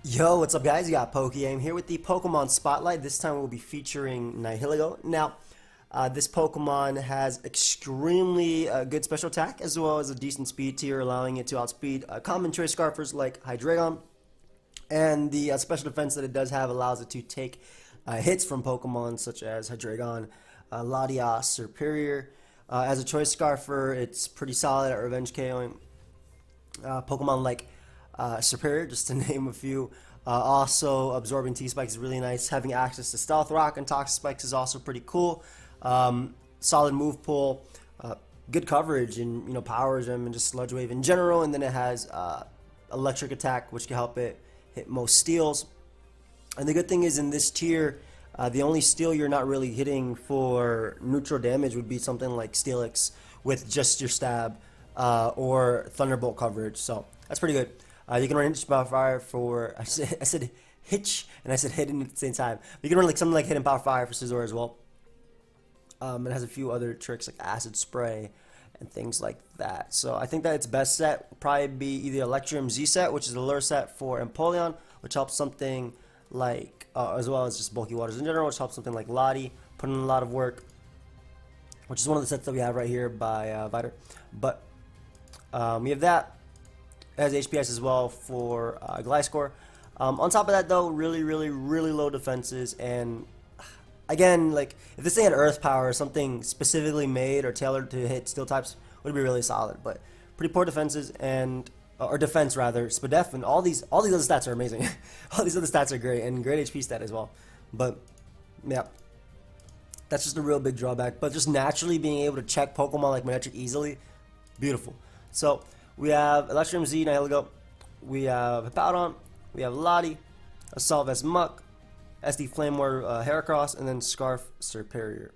Yo, what's up guys? You got PokeaimMD here with the Pokemon Spotlight. This time we'll be featuring Nihilego. Now, this Pokemon has extremely good special attack as well as a decent speed tier, allowing it to outspeed common choice scarfers like Hydreigon. And the special defense that it does have allows it to take hits from Pokemon such as Hydreigon, Latias, Superior. As a choice scarfer, it's pretty solid at revenge KOing Pokemon like Superior, just to name a few. Also, absorbing T-Spikes is really nice. Having access to Stealth Rock and Toxic Spikes is also pretty cool. Solid move pool, good coverage, and Power Gem and just Sludge Wave in general. And then it has Electric Attack, which can help it hit most steals. And the good thing is in this tier, the only steel you're not really hitting for neutral damage would be something like Steelix with just your stab or Thunderbolt coverage. So that's pretty good. You can run Hitch Power Fire for, I said Hitch, and I said Hidden at the same time. But you can run like something like Hidden Power Fire for Scizor as well. It has a few other tricks like Acid Spray and things like that. So I think that its best set will probably be either Electrum Z set, which is the lure set for Empoleon, which helps something like, as well as just Bulky Waters in general, which helps something like Lottie, put in a lot of work, which is one of the sets that we have right here by Viter. But we have that. It has HPS as well for Gliscor. On top of that, though, really low defenses. And again, like if this thing had Earth Power or something specifically made or tailored to hit Steel types, would be really solid. But pretty poor defenses and or defense rather. Spadef and all these other stats are amazing. All these other stats are great and great HP stat as well. But yeah, that's just a real big drawback. But just naturally being able to check Pokemon like Manectric easily, beautiful. So we have Electrum Z, Nihilego, we have Hippowdon, we have Lottie, Assault Vest Muck, SD Flame War Heracross, and then Scarf Superior.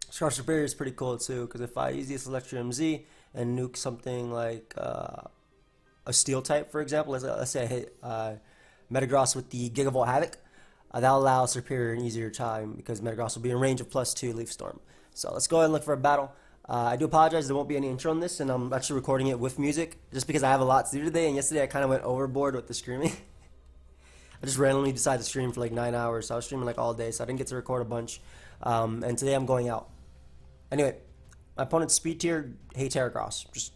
Scarf Superior is pretty cool too, because if I use this Electrum Z and nuke something like a Steel type, for example, let's say I hit Metagross with the Gigavolt Havoc, that'll allow Superior an easier time because Metagross will be in range of +2 Leaf Storm. So let's go ahead and look for a battle. I do apologize, there won't be any intro on this, and I'm actually recording it with music, just because I have a lot to do today, and yesterday I kind of went overboard with the streaming. I just randomly decided to stream for like 9 hours, so I was streaming like all day, so I didn't get to record a bunch, and today I'm going out. Anyway, my opponent's speed tier hates Heracross, just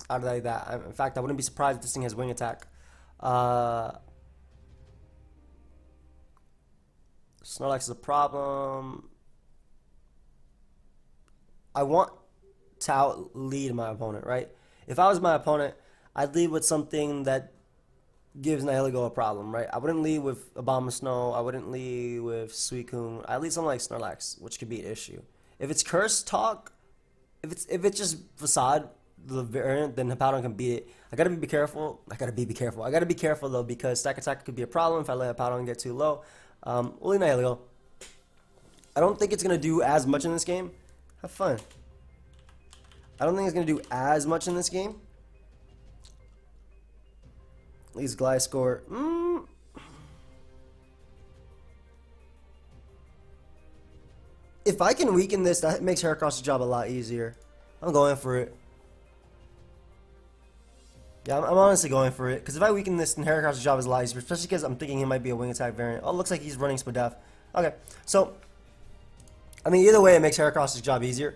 out of like that. In fact, I wouldn't be surprised if this thing has Wing Attack. Snorlax is a problem. I want to out-lead my opponent, right? If I was my opponent, I'd lead with something that gives Nihilego a problem, right? I wouldn't lead with Abomasnow. I wouldn't lead with Suicune. I'd lead something like Snorlax, which could be an issue. If it's Curse Talk, if it's just Facade, the variant, then Hippowdon can beat it. I gotta be careful. I gotta be careful though, because Stack Attack could be a problem if I let Hippowdon get too low. We'll lead Nihilego. I don't think it's gonna do as much in this game. Have fun. I don't think it's going to do as much in this game. At least Gliscor. If I can weaken this, that makes Heracross' job a lot easier. I'm going for it. Yeah, I'm honestly going for it. Because if I weaken this, then Heracross' job is a lot easier. Especially because I'm thinking he might be a Wing Attack variant. Oh, it looks like he's running Spadef. Okay, so I mean, either way, it makes Heracross' job easier.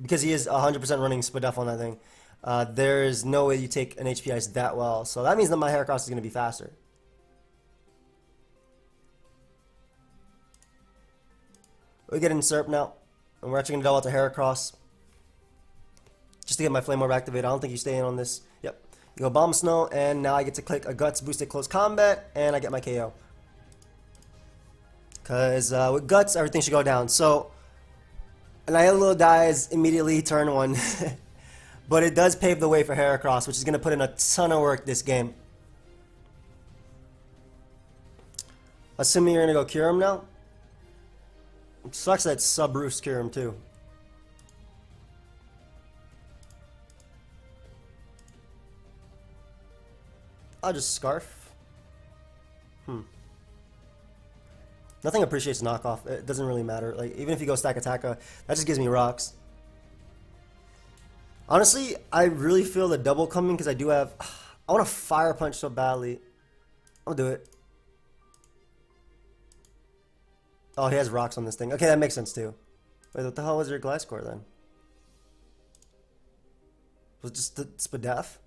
Because he is 100% running Spadef on that thing. There is no way you take an HP Ice that well. So that means that my Heracross is going to be faster. We get Insurp now. And we're actually going to double out to Heracross. Just to get my Flame Orb activated. I don't think you stay in on this. Yep. You go Bomb Snow, and now I get to click a Guts boosted close combat, and I get my KO. Because with Guts, everything should go down. So Nihilego dies immediately turn 1. But it does pave the way for Heracross, which is going to put in a ton of work this game. Assuming you're going to go Kyurem now. It sucks that sub-roost Kyurem too. I'll just Scarf. Nothing appreciates knockoff. It doesn't really matter. Like even if you go Stack Attacka, that just gives me rocks. Honestly, I really feel the double coming because I do have I want to Fire Punch so badly. I'll do it. Oh, he has rocks on this thing. Okay, that makes sense too. Wait, what the hell was your Gliscor then? Was it just the Spadef?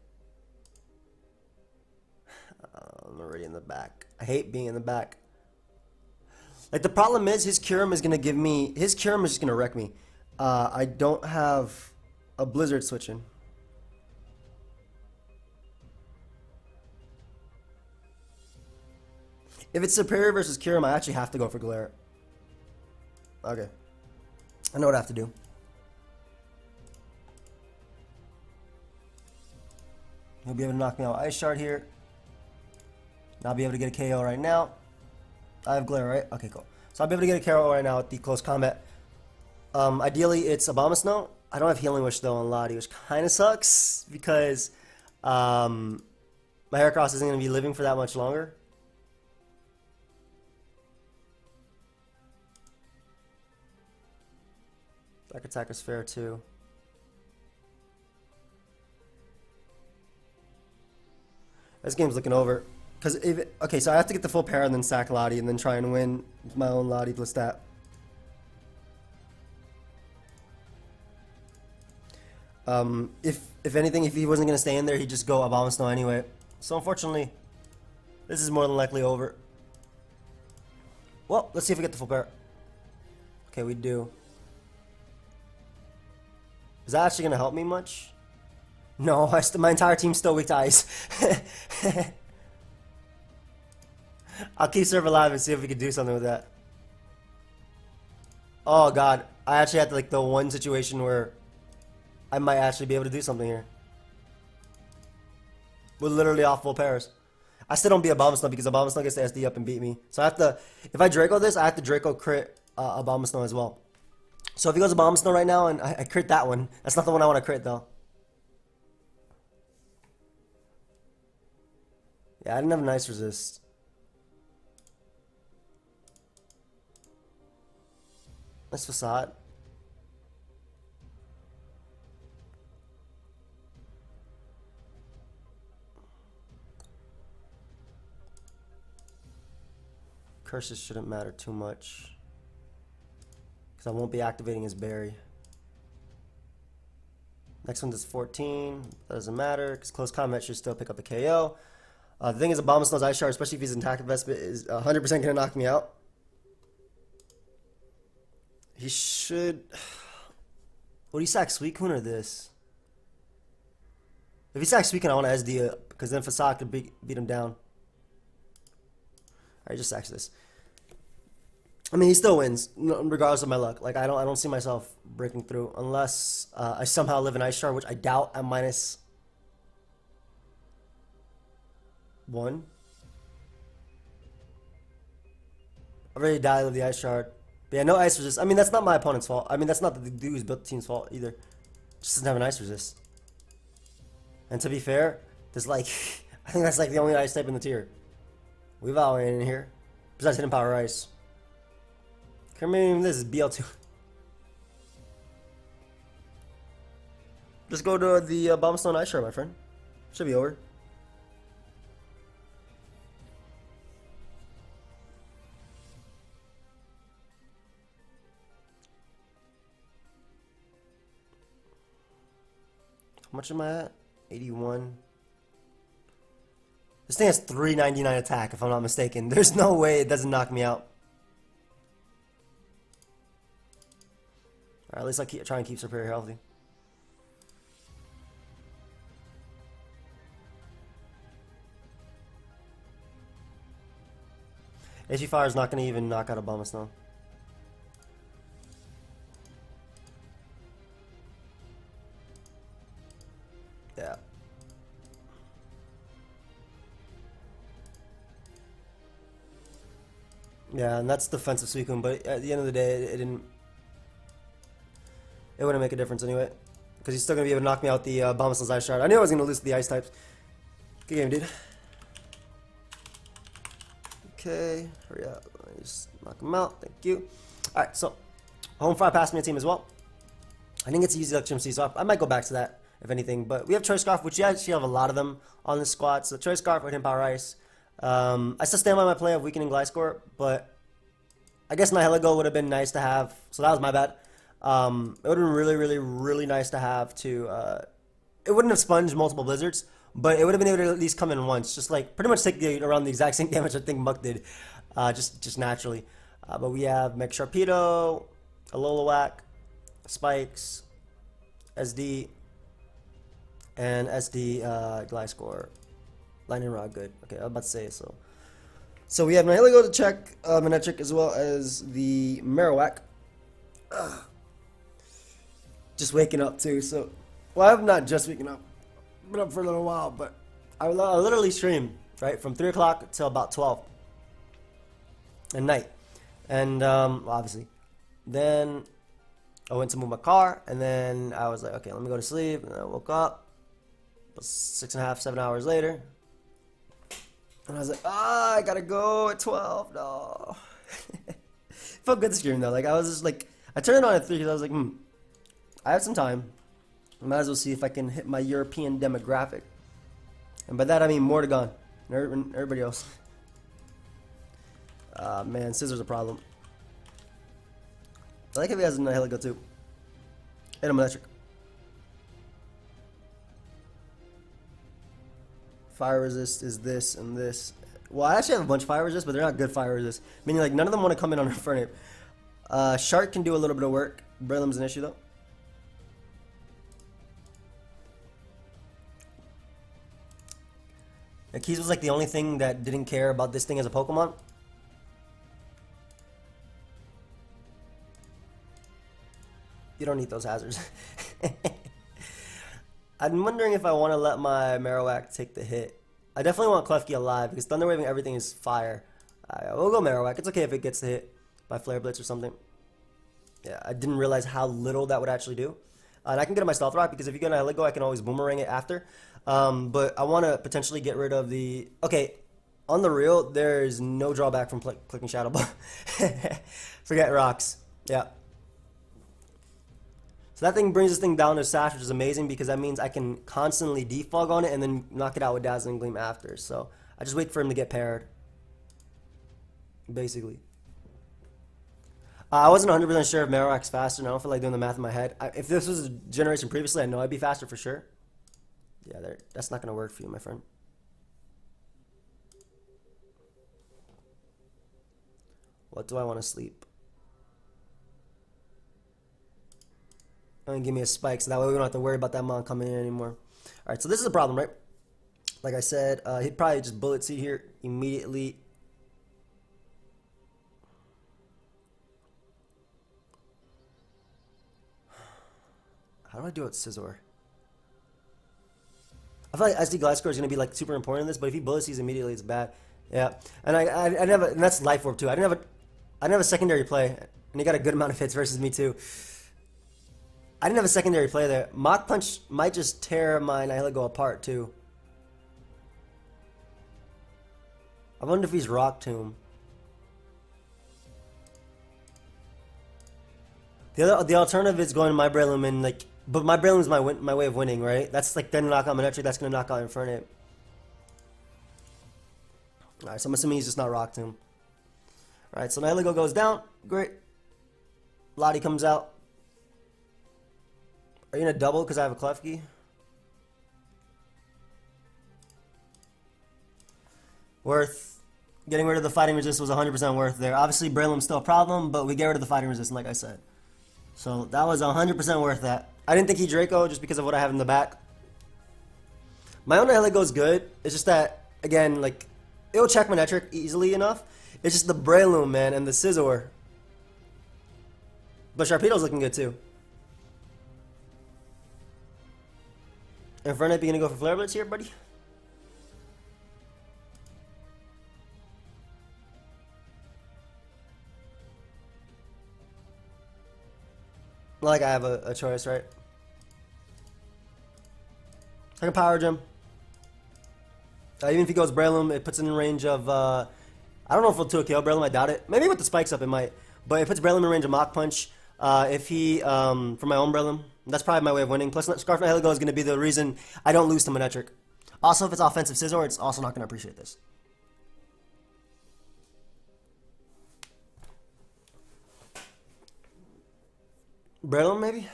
I'm already in the back. I hate being in the back. Like, the problem is his Kyurem is gonna give me... His Kyurem is just gonna wreck me. I don't have a Blizzard switching. If it's Superior versus Kyurem, I actually have to go for Glare. Okay. I know what I have to do. He'll be able to knock me out Ice Shard here. I'll be able to get a KO right now. I have Glare, right? Okay, cool. So I'll be able to get a KO right now at the close combat. Ideally, it's Abomasnow. I don't have Healing Wish, though, on Lottie, which kind of sucks because my Heracross isn't going to be living for that much longer. Back attack is fair, too. This game's looking over. Because if okay, so I have to get the full pair and then sack Lottie and then try and win my own Lottie plus that. If anything, if he wasn't gonna stay in there, he'd just go Abomasnow anyway. So unfortunately, this is more than likely over. Well, let's see if we get the full pair. Okay, we do. Is that actually gonna help me much? No, my entire team's still weak to ice. I'll keep Serve alive and see if we can do something with that. Oh god, I actually had like the one situation where I might actually be able to do something here. We're literally off full pairs. I still don't beat Abomasnow because Abomasnow gets the SD up and beat me. So I have to, if I Draco this, I have to Draco crit Abomasnow as well. So if he goes Abomasnow right now and I crit that one, that's not the one I want to crit though. Yeah, I didn't have a nice resist. Nice Facade. Curses shouldn't matter too much because I won't be activating his berry. Next one does 14. That doesn't matter because close combat should still pick up a KO. The thing is, Abomasnow's Ice Shard, especially if he's in attack investment, is 100% going to knock me out. He should... Would he sack Suicune or this? If he sacks Suicune, I want to SD up, because then Facade could beat him down. Alright, just sacks this. I mean, he still wins, regardless of my luck. Like, I don't see myself breaking through, unless I somehow live in Ice Shard, which I doubt I'm -1. I already died of the Ice Shard. But yeah, no ice resist. I mean, that's not my opponent's fault. I mean, that's not the dude who's built the team's fault either. Just doesn't have an ice resist. And to be fair, there's like, I think that's like the only ice type in the tier. We've all in here. Besides Hidden Power Ice. I mean, this is BL2. Just go to the Abomasnow Ice Shard, my friend. Should be over. How much am I at? 81. This thing has 399 attack, if I'm not mistaken. There's no way it doesn't knock me out. Alright, at least I try and keep Superior healthy. HE Fire is not going to even knock out Abomasnow. Yeah. Yeah, and that's defensive Suicune, but at the end of the day, it didn't... It wouldn't make a difference anyway. Because he's still going to be able to knock me out the Abomasnow's Ice Shard. I knew I was going to lose to the Ice types. Good game, dude. Okay, hurry up. Just knock him out. Thank you. Alright, so Home Fire passed me a team as well. I didn't get to use the XMC, so I might go back to that. if anything. But we have Choice Scarf, which you actually have a lot of them on the squad. So Choice Scarf with him Power Ice. I still stand by my play of Weakening Gliscor, but I guess Nihilego would have been nice to have. So that was my bad. It would have been really, really, really nice to have to. It wouldn't have sponged multiple blizzards, but it would have been able to at least come in once, just like pretty much take around the exact same damage I think Muck did, just naturally. But we have Mega Sharpedo, Alola Spikes, SD, and SD Gliscor. Lightning Rod, good. Okay, I was about to say so. So we have Nihilego to check, Manectric, as well as the Marowak. Just waking up too, so. Well, I'm not just waking up. I've been up for a little while, but I literally stream, right, from 3 o'clock till about 12 at night. And, obviously. Then I went to move my car, and then I was like, okay, let me go to sleep. And I woke up 6.5, 7 hours later. And I was like, I gotta go at 12. No. It felt good to stream, though. Like, I was just like, I turned it on at 3 because I was like, I have some time. I might as well see if I can hit my European demographic. And by that, I mean Mortagon and everybody else. Man, Scissor's a problem. I like if he has a Nihilego too. And a Manectric. Fire resist is this and this. Well, I actually have a bunch of fire resist, but they're not good fire resist. Meaning, like, none of them want to come in on Infernape. Shark can do a little bit of work. Breloom's an issue, though. And Keys was, like, the only thing that didn't care about this thing as a Pokemon. You don't need those hazards. I'm wondering if I want to let my Marowak take the hit. I definitely want Klefki alive because Thunder Waving everything is fire. We'll go Marowak. It's okay if it gets the hit by Flare Blitz or something. Yeah, I didn't realize how little that would actually do. And I can get my Stealth Rock because if you get a Nihilego, I can always Boomerang it after. But I want to potentially get rid of the... Okay, on the real, there's no drawback from clicking Shadow Ball. Forget rocks. Yeah. So that thing brings this thing down to Sash, which is amazing because that means I can constantly defog on it and then knock it out with Dazzling Gleam after. So I just wait for him to get paired. Basically. I wasn't 100% sure if Marowak's faster, and I don't feel like doing the math in my head. If this was a generation previously, I know I'd be faster for sure. Yeah, that's not going to work for you, my friend. What do I want to sleep? And give me a spike, so that way we don't have to worry about that mon coming in anymore. Alright, so this is a problem, right? Like I said, he'd probably just Bullet Seed here immediately. How do I do it, Scizor? I feel like SD Gliscor is going to be like super important in this, but if he Bullet Seeds immediately, it's bad. Yeah, and I never, and that's Life Orb too. I didn't have a secondary play, and he got a good amount of hits versus me too. I didn't have a secondary play there. Mach Punch might just tear my Nihilego apart too. I wonder if he's Rock Tomb. The alternative is going to my Breloom and like, but my Breloom is my way of winning, right? That's like then knock out Manectric. That's gonna knock out Infernape. All right, so I'm assuming he's just not Rock Tomb. All right, so Nihilego goes down. Great. Lottie comes out. Are you gonna double because I have a Klefki? Worth. Getting rid of the fighting resist was 100% worth there. Obviously, Breloom's still a problem, but we get rid of the fighting resist, like I said. So that was 100% worth that. I didn't think he Draco just because of what I have in the back. My own Nihilego is good. It's just that, again, like, it'll check Manectric easily enough. It's just the Breloom, man, and the Scizor. But Sharpedo's looking good, too. Infernape, you gonna go for Flare Blitz here, buddy? Like I have a choice, right? I can Power Gem. Even if he goes Breloom, it puts it in range of... I don't know if it'll 2-KO Breloom, I doubt it. Maybe with the spikes up it might. But it puts Breloom in range of Mach Punch. If he... for my own Breloom, That's probably my way of winning. Plus, Scarf Nihilego is going to be the reason I don't lose to Manectric. Also, if it's offensive Scizor, it's also not going to appreciate this. Breloom, maybe?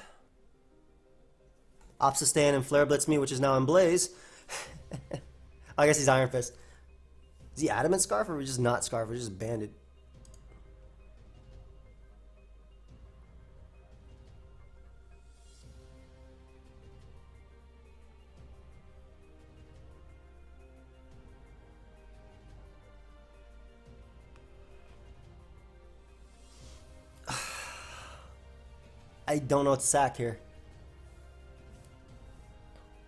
Obsidian and Flare Blitz me, which is now in Blaze. I guess he's Iron Fist. Is he Adamant Scarf or are we just not Scarf? We're just Banded. I don't know what to sack here.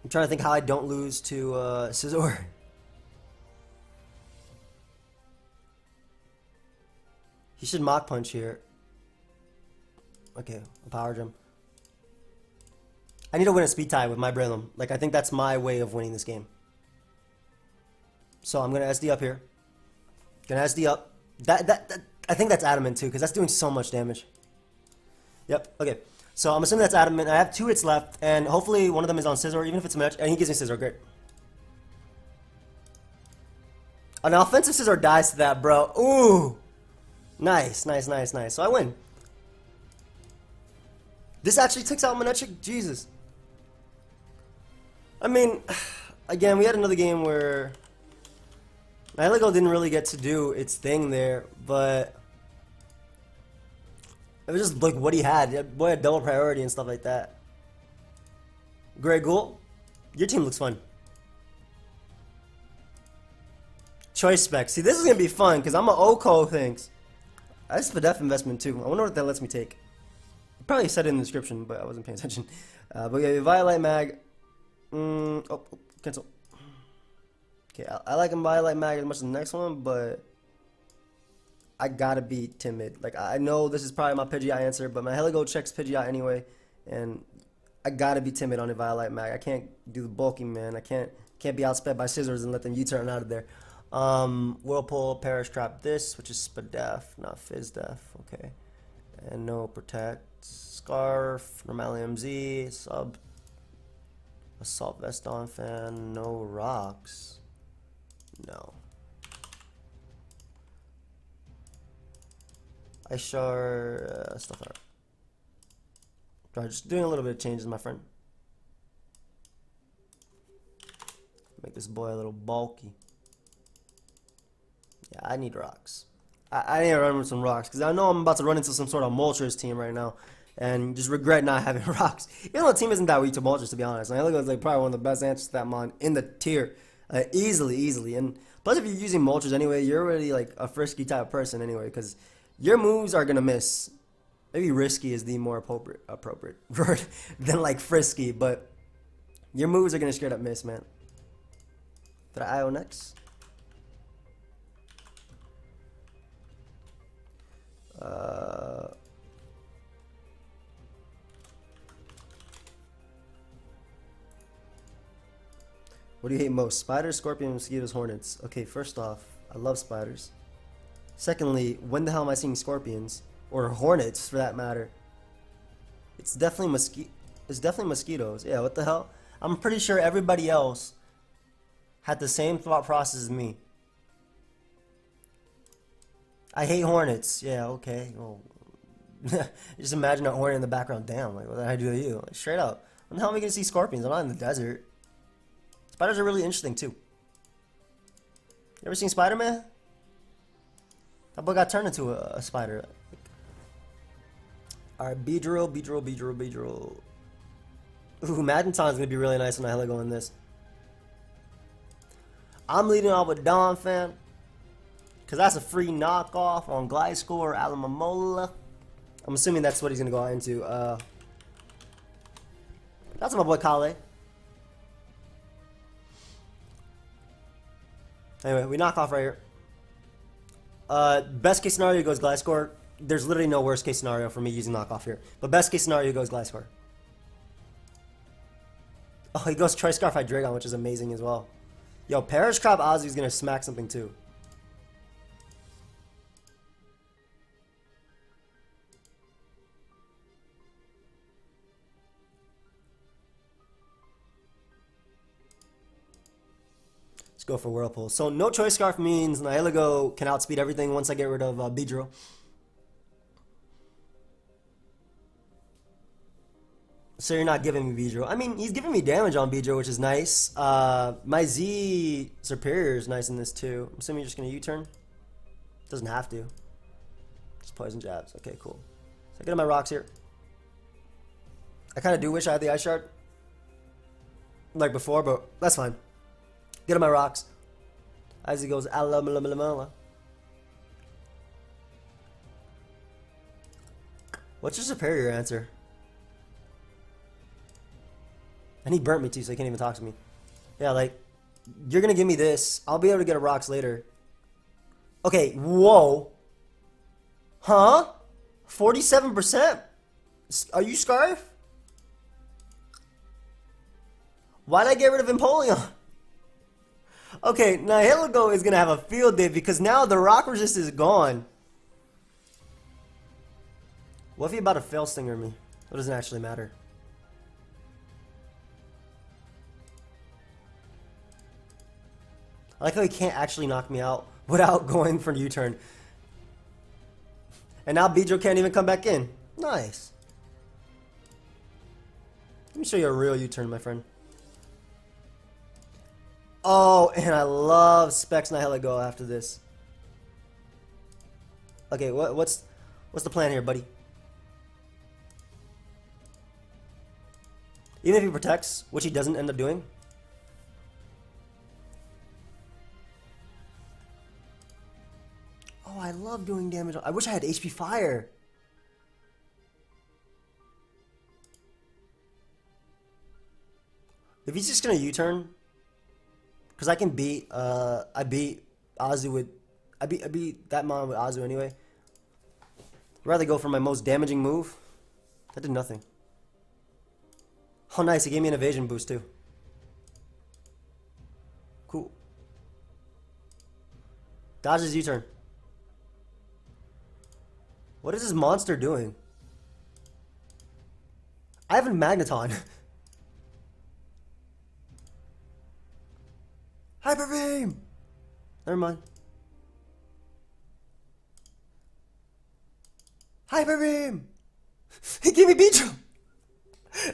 I'm trying to think how I don't lose to Scizor. He should Mach Punch here. Okay, a Power Gem. I need to win a speed tie with my Breloom. Like, I think that's my way of winning this game. So I'm gonna SD up here. Gonna SD up. I think that's Adamant too, because that's doing so much damage. Yep, okay. So I'm assuming that's Adamant. I have 2 hits left, and hopefully one of them is on Scizor, even if it's a match. And he gives me Scizor, great. An offensive Scizor dies to that, bro. Ooh! Nice, nice, nice, nice. So I win. This actually takes out Manectric? Jesus. I mean, again, we had another game where Nihilego didn't really get to do its thing there, but it was just like what he had. Boy had double priority and stuff like that. Grey Ghoul, your team looks fun. Choice Spec. See, this is going to be fun because I'm an OCO things. I just Spadef investment too. I wonder what that lets me take. Probably said it in the description, but I wasn't paying attention. But yeah, Violet Mag. Oh, cancel. Okay, I like him Violet Mag as much as the next one, but I gotta be timid. Like, I know this is probably my Pidgeot answer, but my Nihilego checks Pidgeot anyway, and I gotta be timid on the Violet Mag. I can't do the bulking, man. I can't be outsped by Scissors and let them U-turn out of there. Whirlpool, Perish Trap this, which is Spadef, not Fizdef, okay. And no Protect, Scarf, Normally MZ, Sub, Assault Vest on Fan, no Rocks, no. I sure stuff art. Right, just doing a little bit of changes, my friend. Make this boy a little bulky. Yeah, I need rocks. I need to run with some rocks because I know I'm about to run into some sort of Moltres team right now, and just regret not having rocks. Even though the team isn't that weak to Moltres, to be honest. I look like probably one of the best answers to that mon in the tier, easily. And plus, if you're using Moltres anyway, you're already like a frisky type of person anyway, because your moves are gonna miss. Maybe risky is the more appropriate word than like frisky, but your moves are gonna straight up miss, man. Did I IO next? What do you hate most? Spiders, scorpions, mosquitoes, hornets. Okay, first off, I love spiders. Secondly, when the hell am I seeing scorpions? Or hornets, for that matter? It's definitely mosquitoes. Yeah, what the hell? I'm pretty sure everybody else had the same thought process as me. I hate hornets. Yeah, okay. Well, just imagine a hornet in the background. Damn, like, what did I do to you? Like, straight up. When the hell am I going to see scorpions? I'm not in the desert. Spiders are really interesting, too. You ever seen Spider-Man? That boy got turned into a spider. Alright, Beedrill. Ooh, Magenton's going to be really nice when I go in this. I'm leading off with Dawn Fan, because that's a free knockoff on Gliscor or Alamamola. I'm assuming that's what he's going to go out into. That's my boy Kale. Anyway, we knock off right here. Best case scenario goes Gliscor. There's literally no worst case scenario for me using knockoff here. But best case scenario goes Gliscor. Oh, he goes Tri-Scarf Hydreigon, which is amazing as well. Yo, Perish Trap Ozzy is going to smack something too. go for Whirlpool. So no Choice Scarf means Nihilego can outspeed everything once I get rid of Beedrill. So you're not giving me Beedrill. I mean, he's giving me damage on Beedrill, which is nice. My Z Superior is nice in this too. I'm assuming you're just going to U-turn. Doesn't have to. Just Poison Jabs. Okay, cool. So I get on my rocks here. I kind of do wish I had the Ice Shard like before, but that's fine. Get on my rocks. As he goes, ala. What's your superior answer? And he burnt me too, so he can't even talk to me. Yeah, like, you're gonna give me this. I'll be able to get a rocks later. Okay, whoa. Huh? 47%? Are you Scarf? Why'd I get rid of Empoleon? Okay, Nihilego is gonna have a field day because now the rock resist is gone. What if he about to fail stinger me? It doesn't actually matter. I like how he can't actually knock me out without going for a U-turn. And now Beedrill can't even come back in. Nice. Let me show you a real U-turn, my friend. Oh, and I love Specs Nihilego after this. Okay, what's the plan here, buddy? Even if he protects, which he doesn't end up doing. Oh, I love doing damage. I wish I had HP Fire. If he's just gonna U-turn, because I can beat, I beat Azu with, I beat that mon with Azu anyway. I'd rather go for my most damaging move. That did nothing. Oh, nice. He gave me an evasion boost too. Cool. Dodges U-turn. What is this monster doing? I have a Magneton. Hyper Beam! Never mind. Hyper Beam! He gave me Beedrill!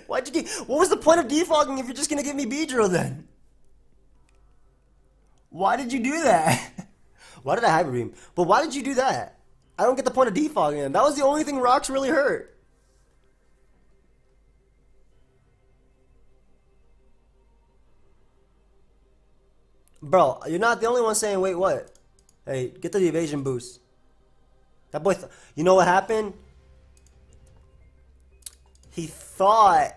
Why'd you give... What was the point of defogging if you're just gonna give me Beedrill then? Why did you do that? Why did I Hyper Beam? But why did you do that? I don't get the point of defogging. That was the only thing rocks really hurt. Bro, you're not the only one saying, wait, what? Hey, get the evasion boost. That boy, you know what happened? He thought...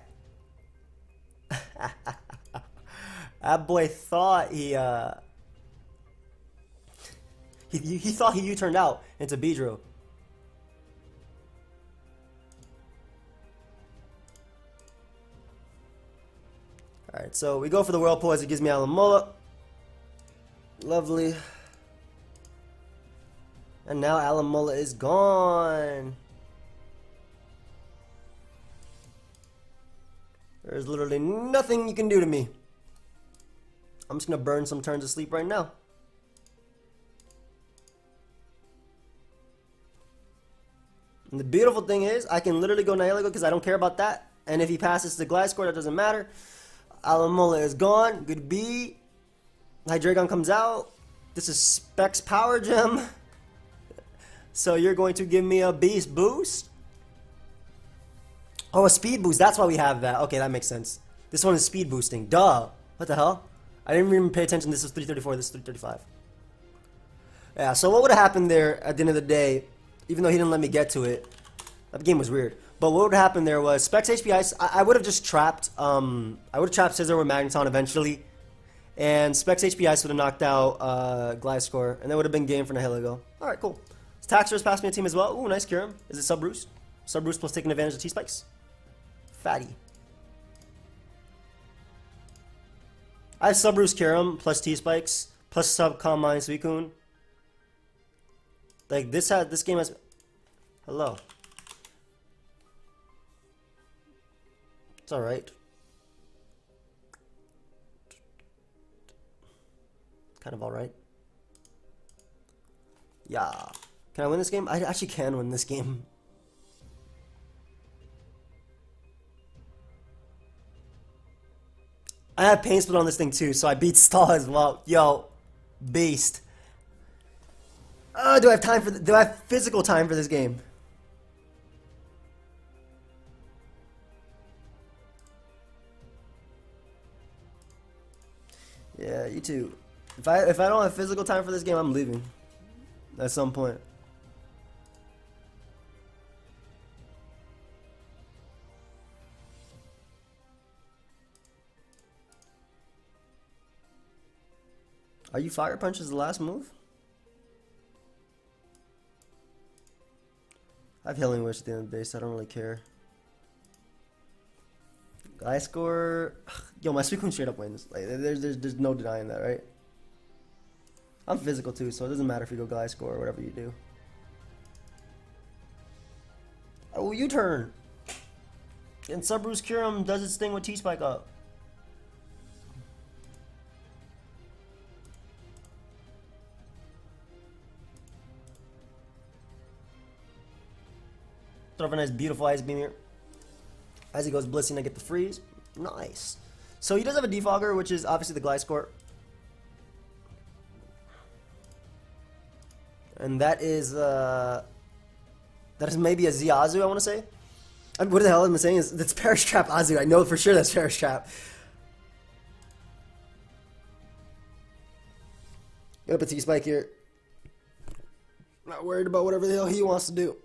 that boy thought he thought he U-turned out into Beedrill. Alright, so we go for the Whirlpool as it gives me Alamola. Lovely. And now Alamola is gone. There's literally nothing you can do to me. I'm just gonna burn some turns of sleep right now. And the beautiful thing is, I can literally go Nihilego because I don't care about that. And if he passes the Gliscor, that doesn't matter. Alamola is gone. Good B. Hydreigon comes out. This is Specs Power Gem. So you're going to give me a Beast Boost? Oh, a Speed Boost. That's why we have that. Okay, that makes sense. This one is Speed Boosting. Duh. What the hell? I didn't even pay attention. This is 334. This is 335. Yeah, so what would have happened there at the end of the day, even though he didn't let me get to it? That game was weird. But what would have happened there was Specs HP Ice. I would have just trapped, I would have trapped Scizor with Magneton eventually. And Specs HP Ice would have knocked out Gliscor, and that would have been game for Nihilego. Alright, cool. Taxer's passed me a team as well. Ooh, nice Kyurem. Is it Sub Roost? Sub Roost plus taking advantage of T-Spikes. Fatty. I have Sub Roost Kyurem plus T-Spikes plus Sub Calm Mind Suicune. Like, this game has... Hello. It's alright. kind of alright. Yeah. Can I win this game? I actually can win this game. I have pain split on this thing too, so I beat Stall as well. Yo, beast. Do I have time for? Do I have physical time for this game? Yeah, you too. If I don't have physical time for this game, I'm leaving. At some point. Are you Fire Punch as the last move? I have Healing Wish at the end of the day, so I don't really care. Guy score. Yo, my Suicune straight up wins. Like, there's no denying that, right? I'm physical too, so it doesn't matter if you go Guy score or whatever you do. Oh, U-turn. And Subruse Curum does its thing with T-Spike up. Throw up a nice, beautiful Ice Beam here. As he goes Blissing, I get the freeze. Nice. So he does have a Defogger, which is obviously the Gliscor. And that is maybe a Ziazu, I want to say. What the hell am I saying? That's Perish Trap Azu. I know for sure that's Perish Trap. Get up a T-Spike here. Not worried about whatever the hell he wants to do.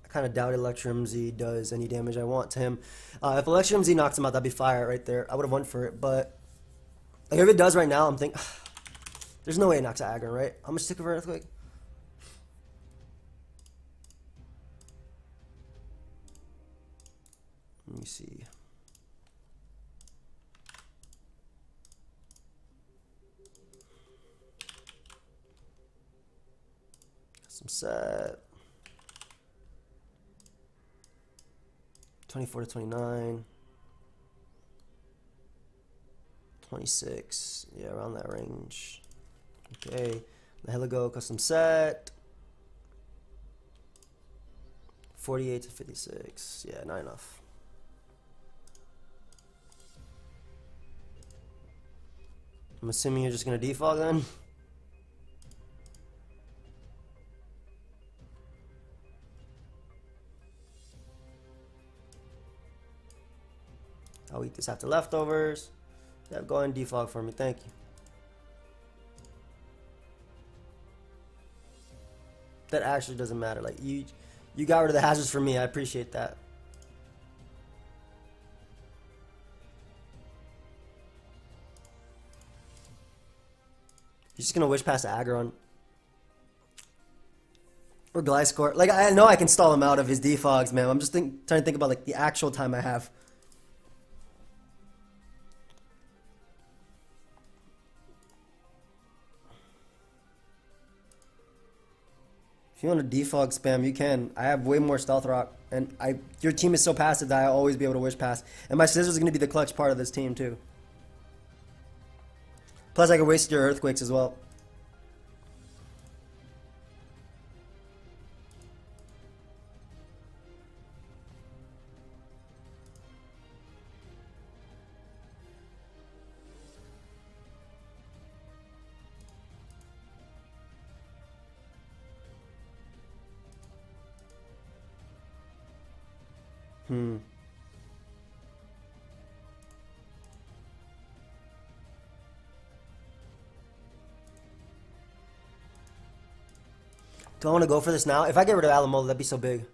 Kind of doubt Electrum Z does any damage I want to him. If Electrum Z knocks him out, that'd be fire right there. I would have went for it, but like, if it does right now, I'm thinking there's no way it knocks out Aggron, right? I'm gonna stick with Earthquake. Let me see. Some set. 24 to 29. 26. Yeah, around that range. Okay. Nihilego custom set. 48 to 56. Yeah, not enough. I'm assuming you're just gonna defog then. I'll eat this after leftovers. Yeah, go ahead and defog for me, thank you. That actually doesn't matter. Like you got rid of the hazards for me. I appreciate that. He's just gonna wish past Aggron. Or Gliscor. Like I know I can stall him out of his defogs, man. I'm just trying to think about like the actual time I have. If you want to defog spam, you can. I have way more Stealth Rock, and your team is so passive that I'll always be able to wish pass. And my Scissors is going to be the clutch part of this team too. Plus, I can waste your Earthquakes as well. Do I want to go for this now? If I get rid of Alamola, that'd be so big.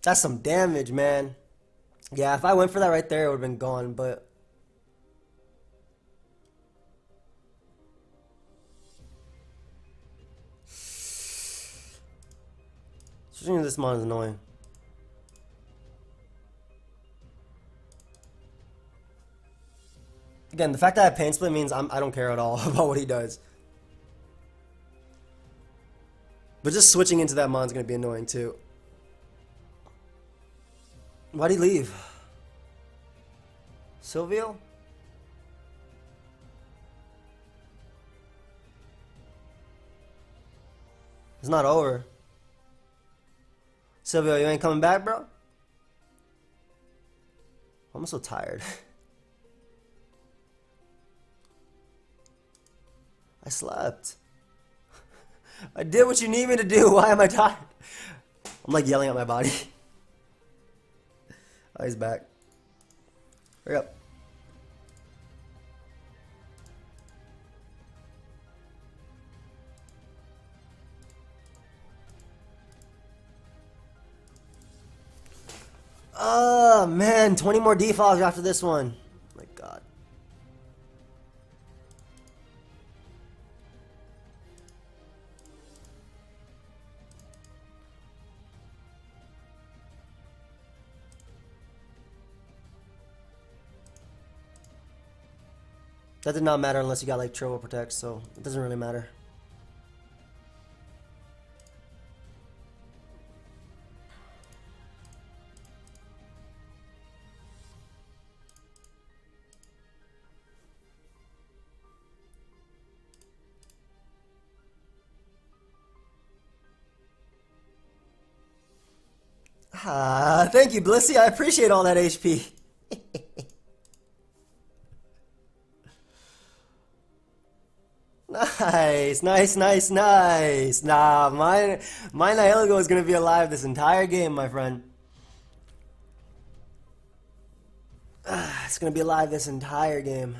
That's some damage, man. Yeah, if I went for that right there, it would have been gone, but Switching to this mon is annoying. Again, the fact that I have Pain Split means I don't care at all about what he does. But just switching into that mon is going to be annoying too. Why'd he leave? Silvio? It's not over. Silvio, you ain't coming back, bro? I'm so tired. I slept. I did what you need me to do. Why am I tired? I'm like yelling at my body. Oh, he's back. Hurry up. Oh man, 20 more defaults after this one. Oh my god. That did not matter unless you got like Turbo Protect, so it doesn't really matter. Ah, thank you, Blissy. I appreciate all that HP. Nice, nice, nice, nice. Nah, my Nihilego is gonna be alive this entire game, my friend. It's gonna be alive this entire game.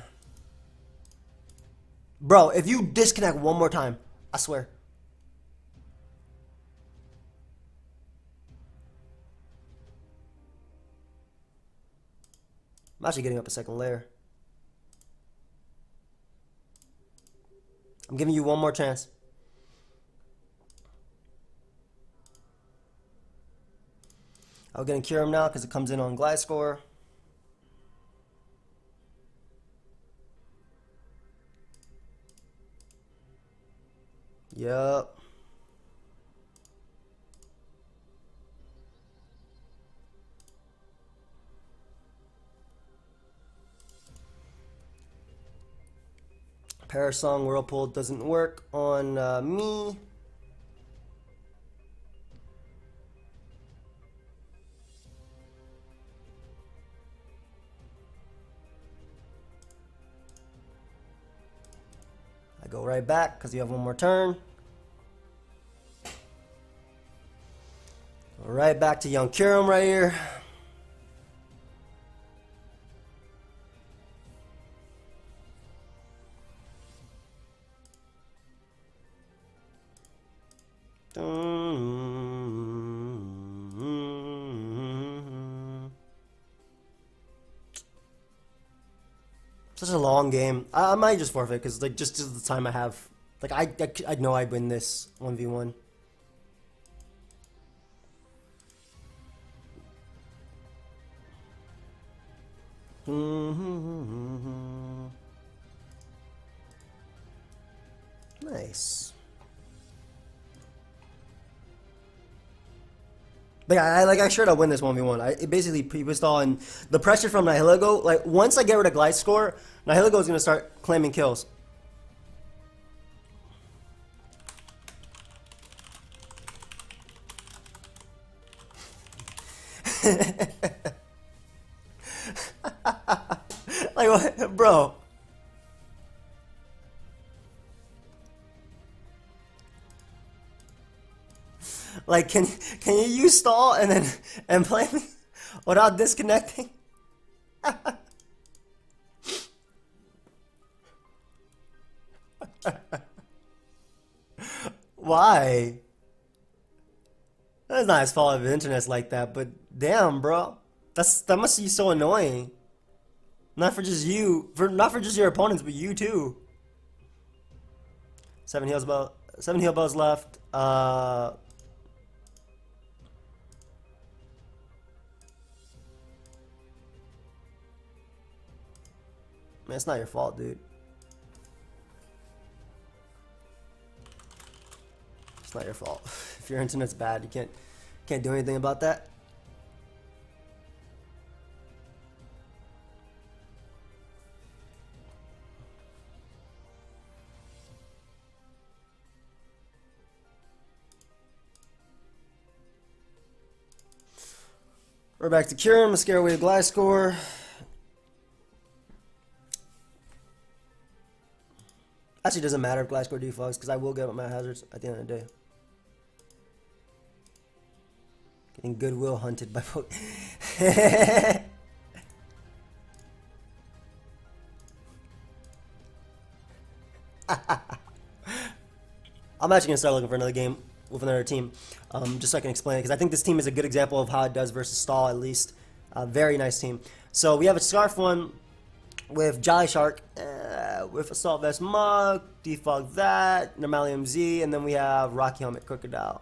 Bro, if you disconnect one more time, I swear. I'm actually getting up a second layer. I'm giving you one more chance. I'll get and cure him now because it comes in on Glide Score. Yup. Parasong Whirlpool doesn't work on me. I go right back because you have one more turn. Go right back to Young Kurum right here. Such a long game. I might just forfeit because like just the time I have. Like I know I'd win this 1v1. Nice. But yeah, I sure to win this 1v1. It basically pre-install and the pressure from Nihilego, like once I get rid of Glide Score, Nihilego is gonna start claiming kills. Like what, bro? Like, can you use stall and then and play me without disconnecting? Why? That's not his fault if the internet's like that, but damn, bro, that must be so annoying. Not for just you, not for just your opponents, but you too. 7 heal bells left. Man, it's not your fault, dude. It's not your fault. If your internet's bad, you can't do anything about that. We're back to Cure. I'm gonna scare away Gliscor. Actually, it doesn't matter if Gliscor defogs because I will get my hazards at the end of the day. Getting goodwill hunted by Poke. I'm actually gonna start looking for another game with another team, just so I can explain it, because I think this team is a good example of how it does versus Stall, at least. Very nice team. So we have a Scarf one with Jolly Shark, with Assault Vest Mug, defog that, Normalium Z, and then we have Rocky Helmet Crocodile.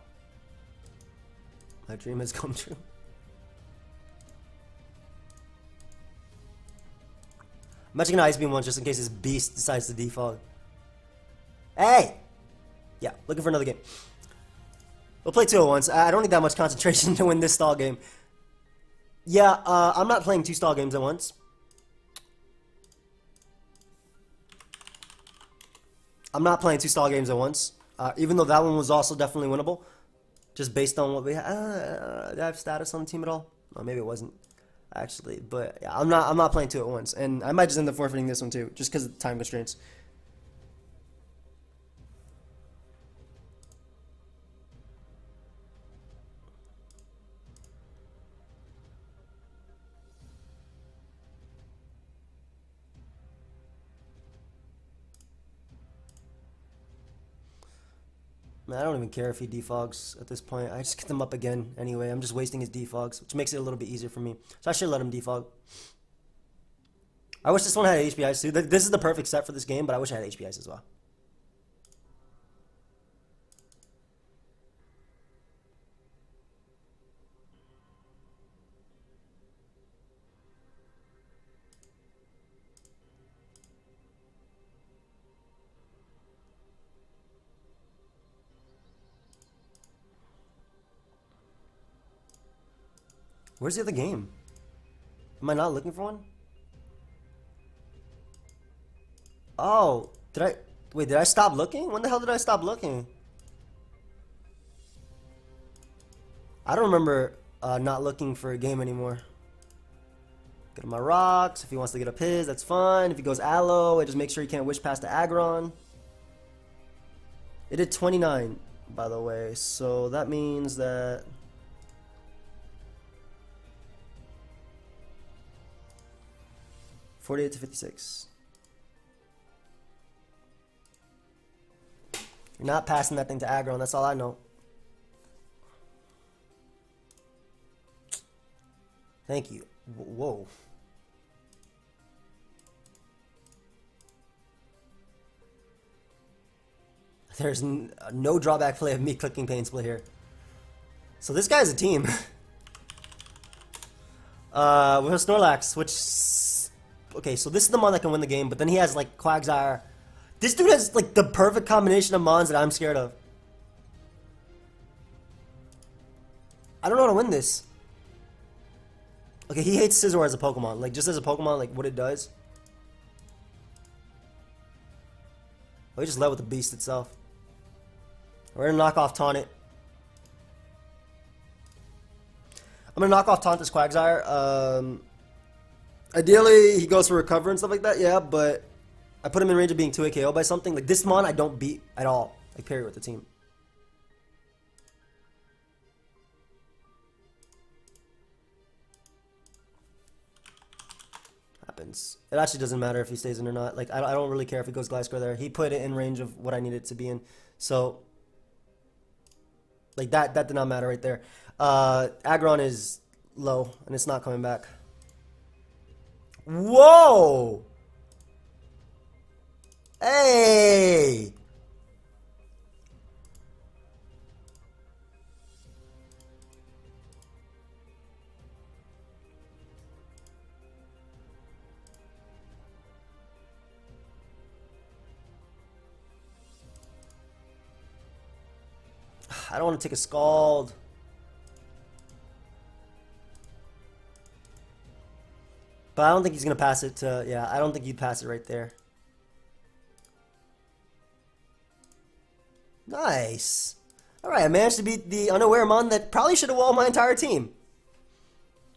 My dream has come true. I'm actually gonna Ice Beam once just in case this beast decides to defog. Hey! Yeah, looking for another game. We'll play 2 at once. I don't need that much concentration to win this stall game. Yeah, I'm not playing 2 stall games at once. I'm not playing 2 stall games at once. Even though that one was also definitely winnable. Just based on what we had. Did I have status on the team at all? Well, maybe it wasn't. Actually. But yeah, I'm not playing 2 at once. And I might just end up forfeiting this one too. Just because of the time constraints. Man, I don't even care if he defogs at this point. I just get them up again anyway. I'm just wasting his defogs, which makes it a little bit easier for me. So I should let him defog. I wish this one had HPIs too. This is the perfect set for this game, but I wish I had HPIs as well. Where's the other game? Am I not looking for one? Oh, wait, did I stop looking? When the hell did I stop looking? I don't remember not looking for a game anymore. Get him my rocks. If he wants to get up his, that's fine. If he goes Aloe, I just make sure he can't wish past the Aggron. It did 29, by the way, so that means that... $48 to $56. You're not passing that thing to Aggron, that's all I know. Thank you. Whoa. There's no drawback play of me clicking Pain Split here. So this guy's a team. We have Snorlax, which... Okay, so this is the mon that can win the game, but then he has, like, Quagsire. This dude has, like, the perfect combination of mons that I'm scared of. I don't know how to win this. Okay, he hates Scizor as a Pokemon. Like, just as a Pokemon, like, what it does. Oh, he just led with the beast itself. We're gonna knock off Taunt it. I'm gonna knock off Taunt this Quagsire. Ideally, he goes for recover and stuff like that, yeah, but I put him in range of being 2 KO by something. Like, this mon I don't beat at all. I carry with the team. Happens. It actually doesn't matter if he stays in or not. Like, I don't really care if he goes Gliscor there. He put it in range of what I needed it to be in. So, like, that did not matter right there. Aggron is low, and it's not coming back. Whoa! Hey! I don't want to take a Scald. But I don't think he's going to pass it to... Yeah, I don't think he'd pass it right there. Nice. Alright, I managed to beat the unaware mon that probably should have walled my entire team.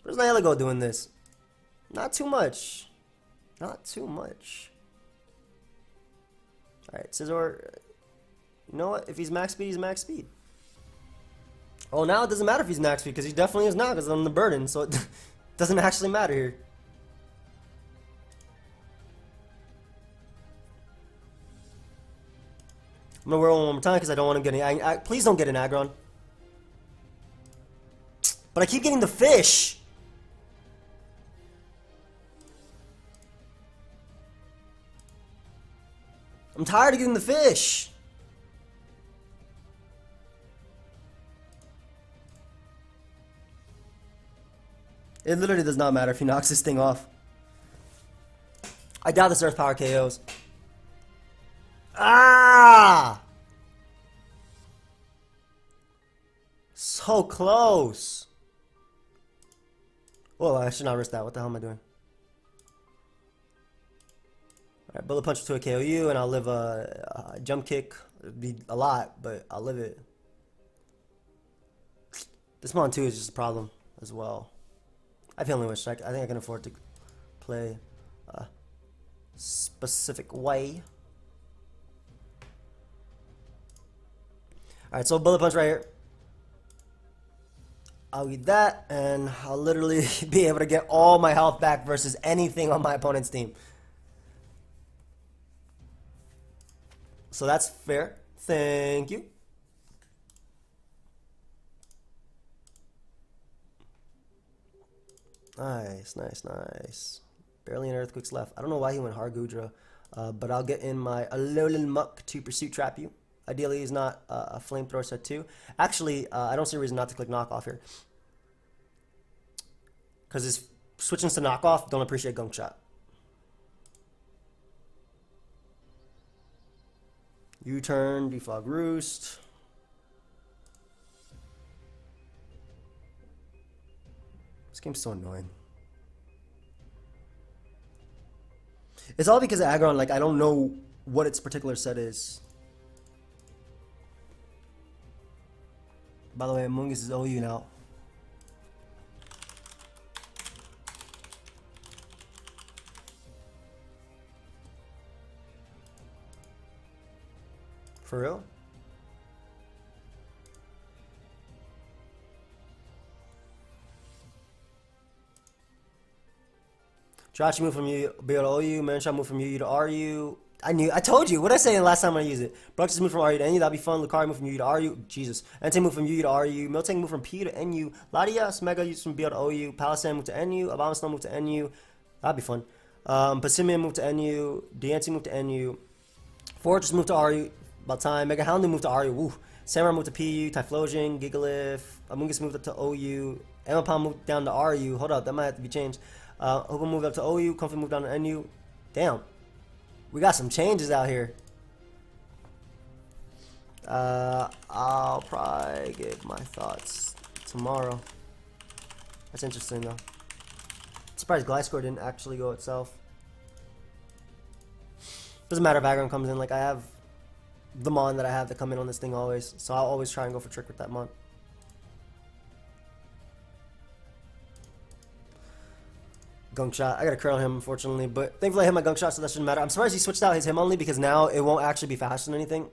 Where's Nihilego doing this? Not too much. Not too much. Alright, Scizor... You know what? If he's max speed, he's max speed. Oh, now it doesn't matter if he's max speed, because he definitely is now, because I'm the burden, so it doesn't actually matter here. I'm gonna whirl one more time because I don't want to get any. Please don't get an aggron. But I keep getting the fish. I'm tired of getting the fish. It literally does not matter if he knocks this thing off. I doubt this Earth Power KOs. Ah! So close. Whoa, I should not risk that. What the hell am I doing? Alright, bullet punch to a KOU, and I'll live a jump kick. It'd be a lot, but I'll live it. This mon 2 is just a problem as well. I have Healing Wish. I think I can afford to play a specific way. Alright, so bullet punch right here. I'll eat that, and I'll literally be able to get all my health back versus anything on my opponent's team. So that's fair. Thank you. Nice, nice, nice. Barely any Earthquakes left. I don't know why he went Hargudra, but I'll get in my Alolan Muck to Pursuit Trap you. Ideally, he's not a Flamethrower set 2. Actually, I don't see a reason not to click Knockoff here. Because his switching to Knockoff, don't appreciate Gunk Shot. U-turn, Defog Roost. This game's so annoying. It's all because of Aggron, like, I don't know what its particular set is. By the way, Amoonguss is OU now. For real? Jirachi move from you, BO to OU. Manshot move from UU to RU. I told you. What did I say last time I used it? Bruxas move from RU to NU. That'd be fun. Lucario move from UU to RU. Jesus. Entei move from UU to RU. Miltank move from PU to NU. Latias Mega use from BO to OU. Palisand move to NU. Abomasnow move to NU. That'd be fun. Passimian move to NU. Diancie move to NU. Fortress move to RU. About time. Mega Houndoom move to RU. Woo. Samurai move to PU. Typhlosion. Gigalith. Amoonguss moved up to OU. Emapalm moved down to RU. Hold up. That might have to be changed. Hopa moved up to OU. Comfy moved down to NU. Damn. We got some changes out here. I'll probably give my thoughts tomorrow. That's interesting though. Surprised Gliscor didn't actually go itself. Doesn't matter if Aggron comes in. Like, I have the mon that I have to come in on this thing always. So I'll always try and go for Trick with that mon. Gunk Shot. I got a curl him, unfortunately, but thankfully I hit my Gunk Shot, so that shouldn't matter. I'm surprised he switched out his him only because now it won't actually be faster than anything.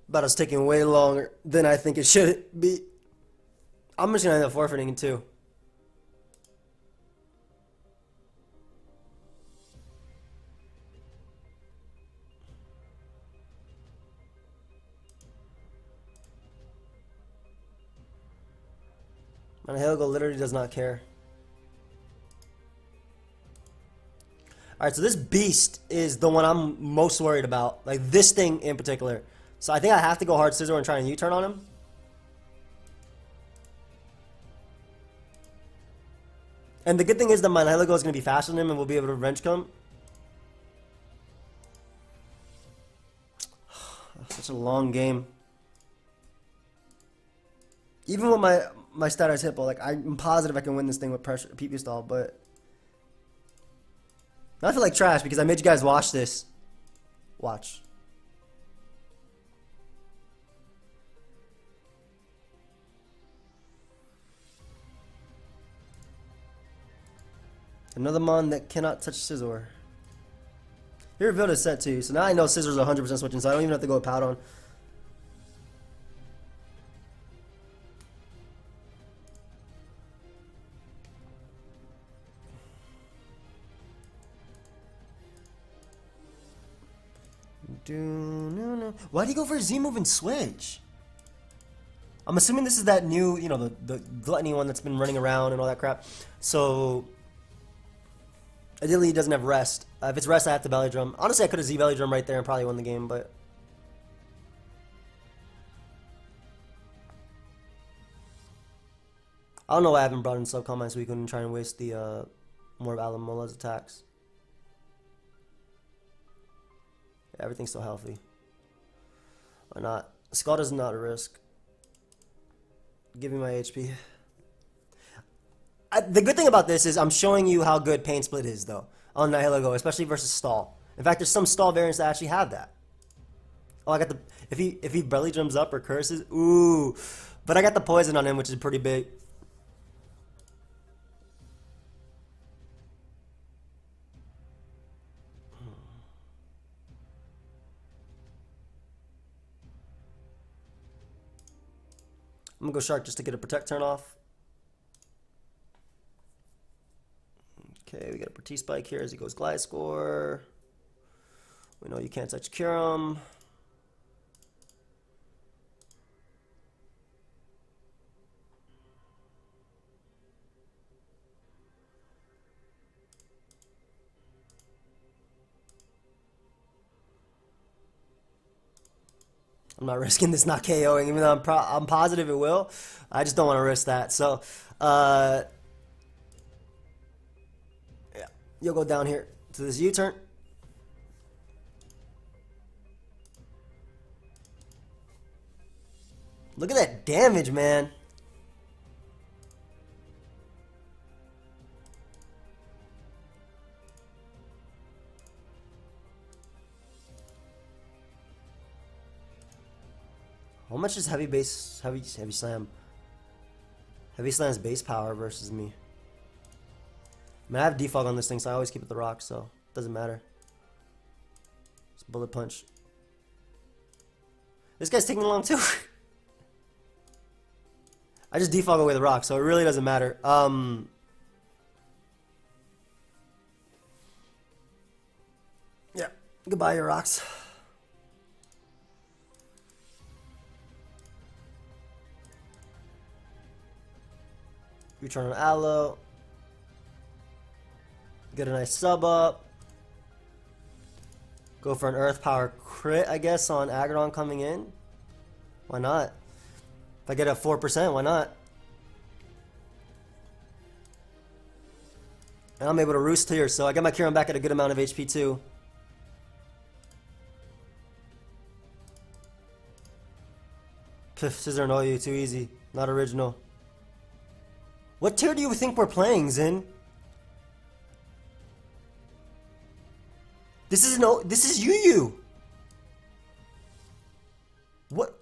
But it's taking way longer than I think it should be. I'm just gonna end up forfeiting it too. And Nihilego literally does not care. Alright, so this beast is the one I'm most worried about. Like, this thing in particular. So I think I have to go hard Scizor and try and U-turn on him. And the good thing is that my Nihilego is going to be faster than him and we'll be able to wrench come. Such a long game. Even with my status hippo, like I'm positive I can win this thing with pressure PP stall, but I feel like trash because I made you guys watch this. Watch. Another mon that cannot touch Scizor. He revealed his set too, so now I know Scizor's 100% switching, so I don't even have to go with Powdon. Why'd he go for a Z move and switch? I'm assuming this is that new, you know, the gluttony one that's been running around and all that crap. So ideally he doesn't have rest. If it's rest, I have to belly drum. Honestly, I could have Z belly drum right there and probably won the game, but I don't know why I haven't brought in Subcombine so we couldn't try and waste the more of Alamola's attacks. Yeah, everything's still healthy. Why not? Scald is not a risk. Give me my HP. The good thing about this is I'm showing you how good Pain Split is, though, on Nihilego, especially versus Stall. In fact, there's some Stall variants that actually have that. Oh, I got the... If he belly drums up or curses, ooh. But I got the poison on him, which is pretty big. I'm gonna go Shark just to get a Protect turn off. Okay, we got a Pretty Spike here as he goes Glide Score. We know you can't touch Kyurem. I'm not risking this not KOing, even though I'm positive it will. I just don't want to risk that. So, yeah, you'll go down here to this U-turn. Look at that damage, man. How much is heavy slam? Heavy slam's base power versus me. I mean, I have defog on this thing, so I always keep it the rock, so it doesn't matter. It's bullet punch. This guy's taking long too. I just defog away the rock, so it really doesn't matter. Yeah. Goodbye, your rocks. Return on Aloe. Get a nice sub up. Go for an Earth Power crit, I guess, on Aggron coming in. Why not? If I get a 4%, why not? And I'm able to roost here, so I get my Kyurem back at a good amount of HP too. Pff, Scissor and Oyu, too easy. Not original. What tier do you think we're playing, Zin? This is Yu Yu. What?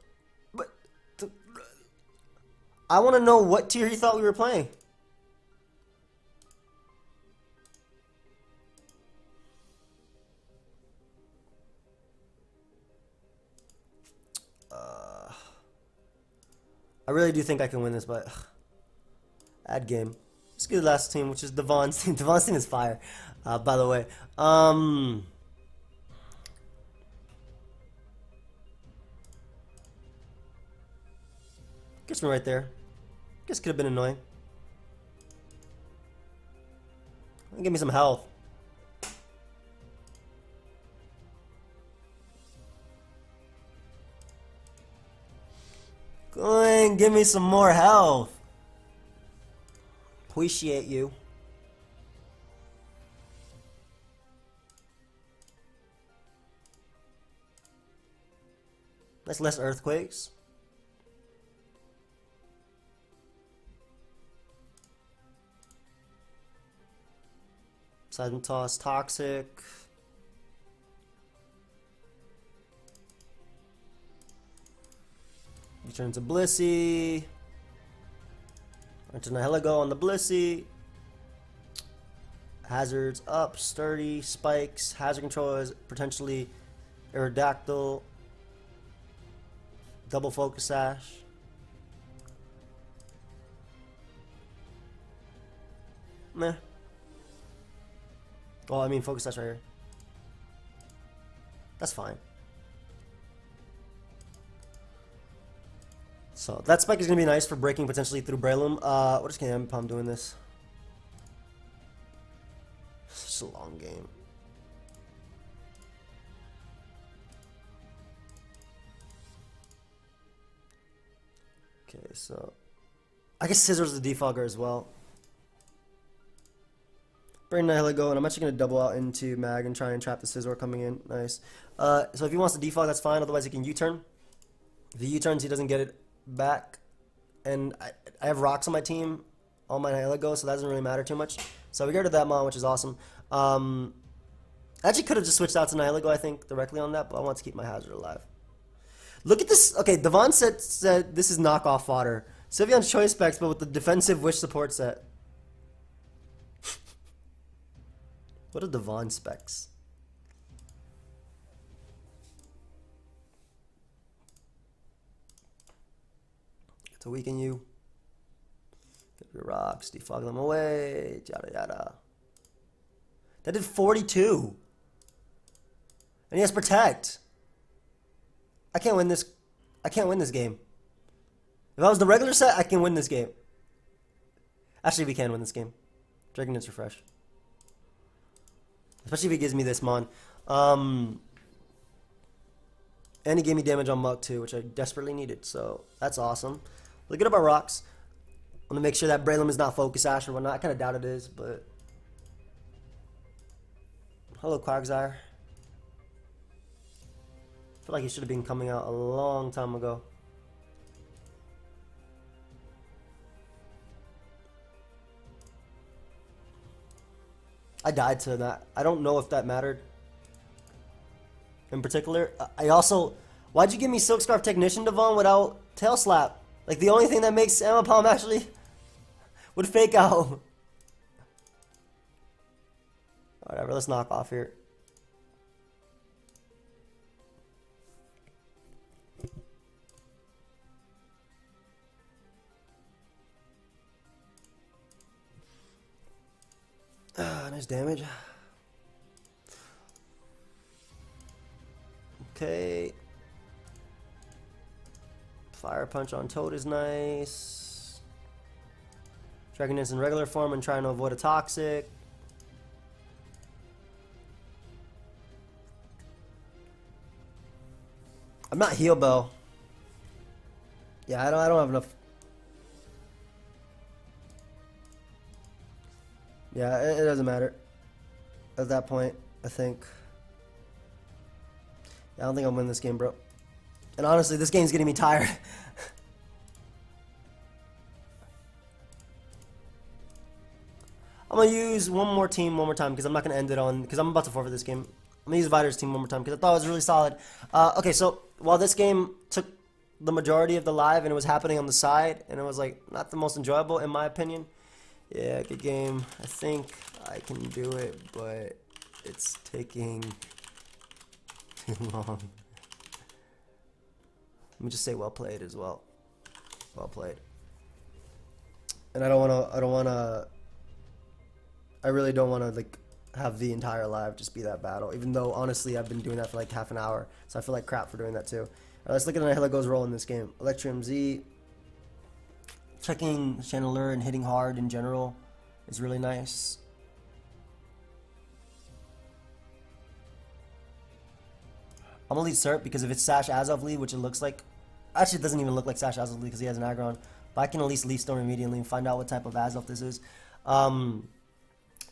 I want to know what tier he thought we were playing. I really do think I can win this, but ad game. Let's get the last team, which is Devon's team. Devon's team is fire, by the way. Gets me right there. Guess could have been annoying. Give me some health. Go and give me some more health. Appreciate you. That's less earthquakes. Seismic Toss, Toxic. You turn to Blissey. Into Nihilego on the Blissey. Hazards up, Sturdy, Spikes. Hazard control is potentially Aerodactyl. Double Focus Sash. Meh. Well, I mean, Focus Sash right here. That's fine. So that spike is going to be nice for breaking potentially through Breloom. What is Palm doing this? It's just a long game. Okay, so I guess Scissors the defogger as well. Bring Nihilego, and I'm actually going to double out into Mag and try and trap the Scizor coming in. Nice. So if he wants to defog, that's fine. Otherwise, he can U-turn. If he U-turns, he doesn't get it back. And I have rocks on my team, on my Nihilego, so that doesn't really matter too much. So we get rid of that Mon, which is awesome. I actually could have just switched out to Nihilego, I think, directly on that, but I want to keep my Hazard alive. Look at this. Okay, Devon said this is knockoff fodder. Sylveon's Choice Specs, but with the defensive Wish support set. What are Devon specs? To weaken you. Get your rocks, defog them away, yada yada. That did 42. And he has Protect. I can't win this. I can't win this game. If I was the regular set, I can win this game. Actually, we can win this game. Dragon Dance Refresh. Especially if he gives me this Mon. And he gave me damage on Muk too, which I desperately needed. So that's awesome. Look at our rocks. I'm gonna make sure that Breloom is not Focus Sash or whatnot. I kind of doubt it is, but hello, Quagsire. I feel like he should have been coming out a long time ago. I died to that. I don't know if that mattered. In particular, I also... Why'd you give me Silk Scarf Technician, Devon, without Tail Slap? Like, the only thing that makes Palm actually would fake out. Whatever, let's knock off here. Nice damage. Okay. Fire Punch on Toad is nice. Dragon Dance in regular form and trying to avoid a Toxic. I'm not Heal Bell. Yeah, I don't have enough. Yeah, it doesn't matter at that point, I think. Yeah, I don't think I'll win this game, bro. And honestly, this game's getting me tired. I'm going to use one more team one more time because I'm not going to end it on... Because I'm about to forfeit this game. I'm going to use Vider's team one more time because I thought it was really solid. Okay, so while this game took the majority of the live and it was happening on the side, and it was like not the most enjoyable in my opinion. Yeah, good game. I think I can do it, but it's taking too long. Let me just say well played as well. Well played. And I really don't wanna like have the entire live just be that battle. Even though honestly I've been doing that for like half an hour. So I feel like crap for doing that too. Alright, let's look at Nihilego's role in this game. Electrum Z. Checking Chandelure and hitting hard in general is really nice. I'm gonna lead Serp because if it's Sash Azov lead, which it looks like, actually it doesn't even look like Sash Azov lead because he has an Aggron, but I can at least lead Storm immediately and find out what type of Azov this is.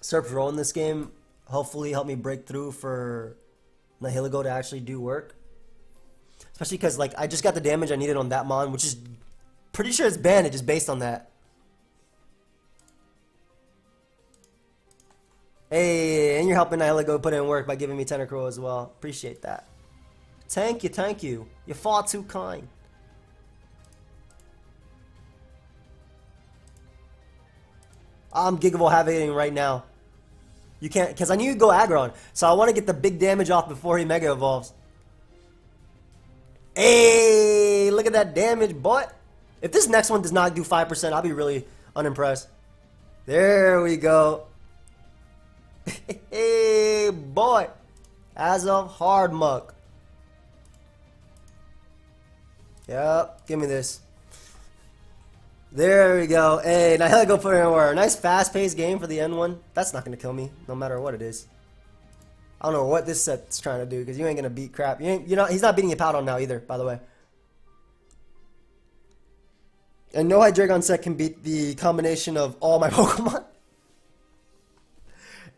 Serp's role in this game hopefully help me break through for Nihilego to actually do work. Especially because, like, I just got the damage I needed on that mon, which is pretty sure it's banded just based on that. Hey, and you're helping Nihilego put in work by giving me Tentacruel as well. Appreciate that. Thank you, thank you. You're far too kind. I'm Gigavolt Havocating right now. You can't, because I knew you'd go aggro, so I want to get the big damage off before he Mega Evolves. Hey, look at that damage, boy. If this next one does not do 5%, I'll be really unimpressed. There we go. Hey, boy. As of hard muck. Yep, give me this. There we go. Hey, Nihilego put in work. Nice fast-paced game for the end one. That's not going to kill me, no matter what it is. I don't know what this set's trying to do, because you ain't going to beat crap. He's not beating you Powder now either, by the way. And no Hydreigon set can beat the combination of all my Pokemon.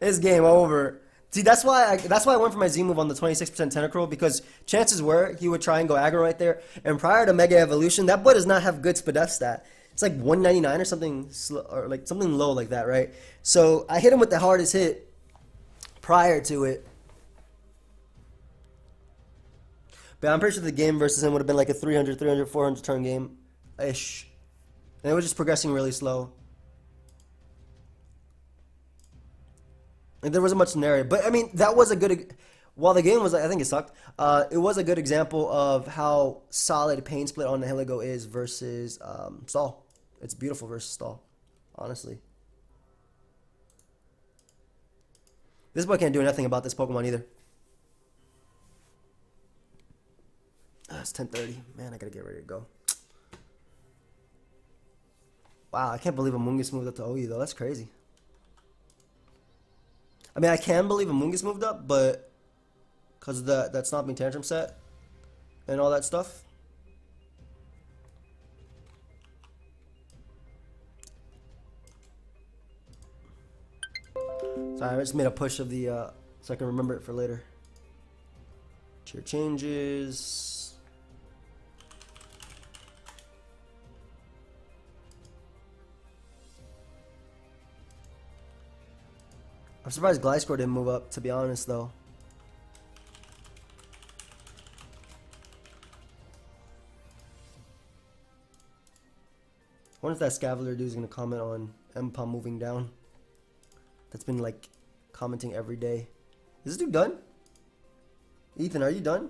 It's game over. See, that's why I went for my Z move on the 26% Tentacruel, because chances were he would try and go aggro right there. And prior to Mega Evolution, that boy does not have good Spadef stat. It's like 199 or something, or like something low like that, right? So I hit him with the hardest hit prior to it. But I'm pretty sure the game versus him would have been like a 300, 400 turn game-ish. And it was just progressing really slow. And there wasn't much scenario. But, I mean, that was a good... While the game was, I think it sucked, it was a good example of how solid Pain Split on Nihilego is versus Stall. It's beautiful versus Stall, honestly. This boy can't do nothing about this Pokemon either. It's 10:30. Man, I gotta get ready to go. Wow, I can't believe Amoonguss moved up to OE, though. That's crazy. I mean, I can believe Amoonguss moved up, but... Because of that Stomping Tantrum set and all that stuff. Sorry, I just made a push of the, so I can remember it for later. Cheer changes. I'm surprised Gliscor didn't move up, to be honest, though. I wonder if that Scavalier dude is going to comment on Empom moving down. That's been, like, commenting every day. Is this dude done? Ethan, are you done?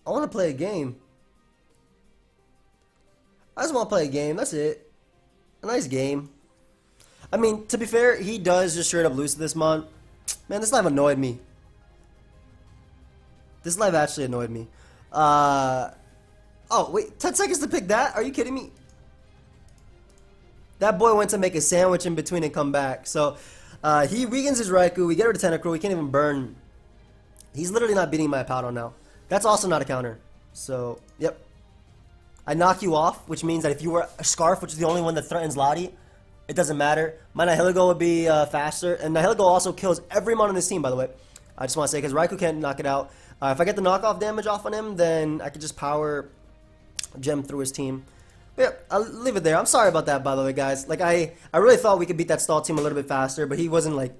I want to play a game. I just want to play a game. That's it. A nice game. I mean, to be fair, he does just straight up lose to this mon. Man, this live annoyed me. This live actually annoyed me. Oh, wait, 10 seconds to pick that? Are you kidding me? That boy went to make a sandwich in between and come back. So, he weakens his Raikou. We get rid of Tentacruel. We can't even burn. He's literally not beating my Powder now. That's also not a counter. So, yep. I knock you off, which means that if you were a Scarf, which is the only one that threatens Lottie, it doesn't matter. My Nihilego would be faster. And Nihilego also kills every mon on this team, by the way. I just want to say, because Raikou can't knock it out. If I get the knockoff damage off on him, then I could just power... Gem through his team. But yeah, I'll leave it there. I'm sorry about that, by the way, guys. Like, I really thought we could beat that Stall team a little bit faster, but he wasn't, like...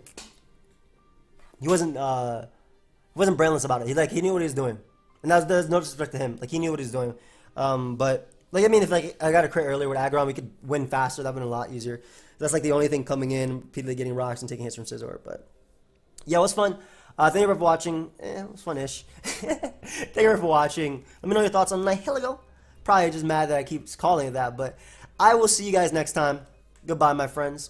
He wasn't brainless about it. He knew what he was doing. And there's no disrespect to him. Like, he knew what he was doing. But, like, I mean, if, like, I got a crit earlier with Aggron, we could win faster. That would have been a lot easier. That's, like, the only thing coming in, repeatedly getting rocks and taking hits from Scizor. But, yeah, it was fun. Thank you for watching. It was fun-ish. Thank you for watching. Let me know your thoughts on Nihilego. Probably just mad that I keep calling it that, but I will see you guys next time. Goodbye, my friends.